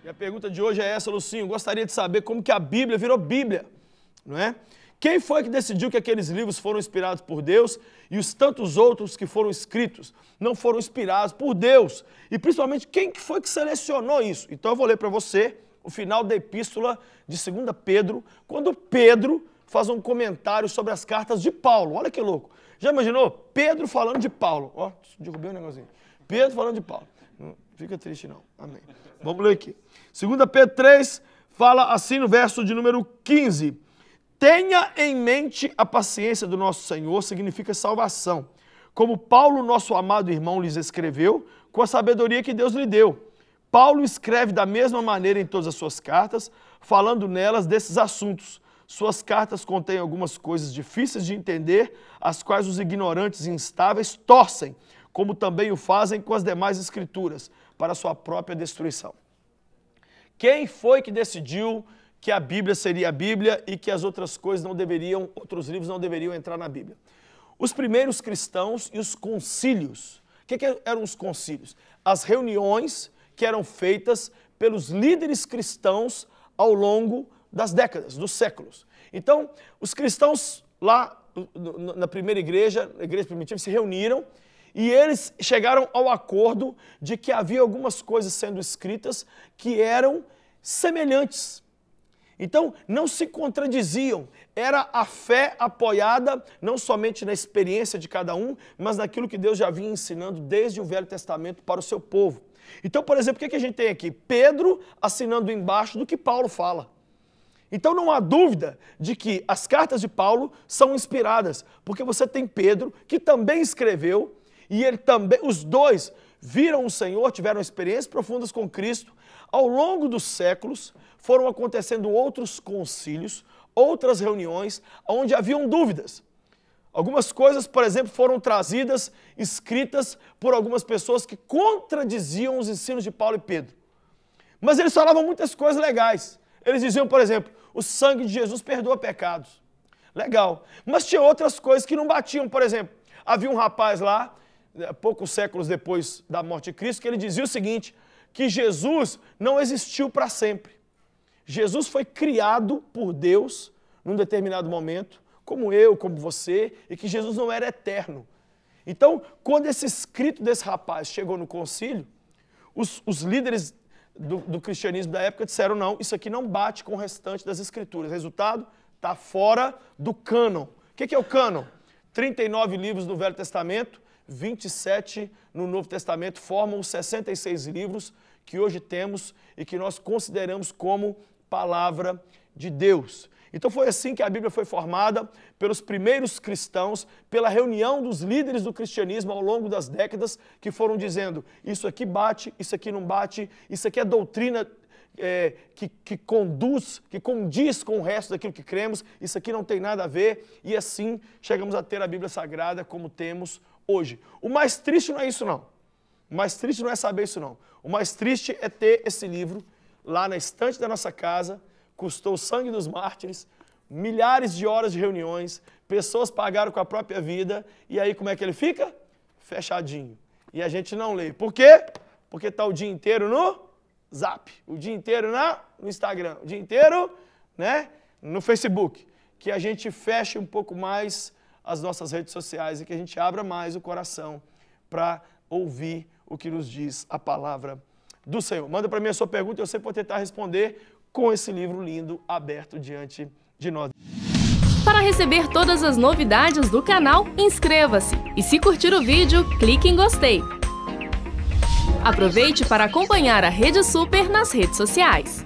E a pergunta de hoje é essa, Lucinho. Gostaria de saber como que a Bíblia virou Bíblia, não é? Quem foi que decidiu que aqueles livros foram inspirados por Deus e os tantos outros que foram escritos não foram inspirados por Deus? E principalmente, quem que foi que selecionou isso? Então eu vou ler para você o final da epístola de 2 Pedro, quando Pedro faz um comentário sobre as cartas de Paulo. Olha que louco. Já imaginou? Pedro falando de Paulo. Ó, derrubei um negocinho. Pedro falando de Paulo. Não fica triste não. Amém. Vamos ler aqui. 2 Pedro 3 fala assim no verso de número 15. Tenha em mente a paciência do nosso Senhor, significa salvação. Como Paulo, nosso amado irmão, lhes escreveu, com a sabedoria que Deus lhe deu. Paulo escreve da mesma maneira em todas as suas cartas, falando nelas desses assuntos. Suas cartas contêm algumas coisas difíceis de entender, as quais os ignorantes e instáveis torcem, como também o fazem com as demais escrituras, para a sua própria destruição. Quem foi que decidiu que a Bíblia seria a Bíblia e que as outras coisas não deveriam, outros livros não deveriam entrar na Bíblia? Os primeiros cristãos e os concílios. O que eram os concílios? As reuniões que eram feitas pelos líderes cristãos ao longo das décadas, dos séculos. Então, os cristãos lá na primeira igreja, na igreja primitiva, se reuniram e eles chegaram ao acordo de que havia algumas coisas sendo escritas que eram semelhantes. Então, não se contradiziam. Era a fé apoiada não somente na experiência de cada um, mas naquilo que Deus já vinha ensinando desde o Velho Testamento para o seu povo. Então, por exemplo, o que a gente tem aqui? Pedro assinando embaixo do que Paulo fala. Então não há dúvida de que as cartas de Paulo são inspiradas, porque você tem Pedro, que também escreveu, e ele também, os dois viram o Senhor, tiveram experiências profundas com Cristo. Ao longo dos séculos foram acontecendo outros concílios, outras reuniões, onde haviam dúvidas. Algumas coisas, por exemplo, foram trazidas, escritas por algumas pessoas que contradiziam os ensinos de Paulo e Pedro. Mas eles falavam muitas coisas legais. Eles diziam, por exemplo, o sangue de Jesus perdoa pecados. Legal. Mas tinha outras coisas que não batiam. Por exemplo, havia um rapaz lá, poucos séculos depois da morte de Cristo, que ele dizia o seguinte, que Jesus não existiu para sempre. Jesus foi criado por Deus num determinado momento, como eu, como você, e que Jesus não era eterno. Então, quando esse escrito desse rapaz chegou no concílio, os líderes do cristianismo da época disseram, não, isso aqui não bate com o restante das escrituras. Resultado, está fora do cânon. O que é o cânon? 39 livros do Velho Testamento, 27 no Novo Testamento, formam os 66 livros que hoje temos e que nós consideramos como palavra de Deus. Então foi assim que a Bíblia foi formada pelos primeiros cristãos, pela reunião dos líderes do cristianismo ao longo das décadas, que foram dizendo, isso aqui bate, isso aqui não bate, isso aqui é doutrina que condiz com o resto daquilo que cremos, isso aqui não tem nada a ver, e assim chegamos a ter a Bíblia Sagrada como temos hoje. O mais triste não é isso não, o mais triste não é saber isso não, o mais triste é ter esse livro lá na estante da nossa casa, custou o sangue dos mártires, milhares de horas de reuniões, pessoas pagaram com a própria vida, e aí como é que ele fica? Fechadinho. E a gente não lê. Por quê? Porque está o dia inteiro no Zap, o dia inteiro no Instagram, o dia inteiro, né, no Facebook. Que a gente feche um pouco mais as nossas redes sociais e que a gente abra mais o coração para ouvir o que nos diz a palavra do Senhor. Manda para mim a sua pergunta e eu sempre vou tentar responder com esse livro lindo aberto diante de nós. Para receber todas as novidades do canal, inscreva-se e se curtir o vídeo, clique em gostei. Aproveite para acompanhar a Rede Super nas redes sociais.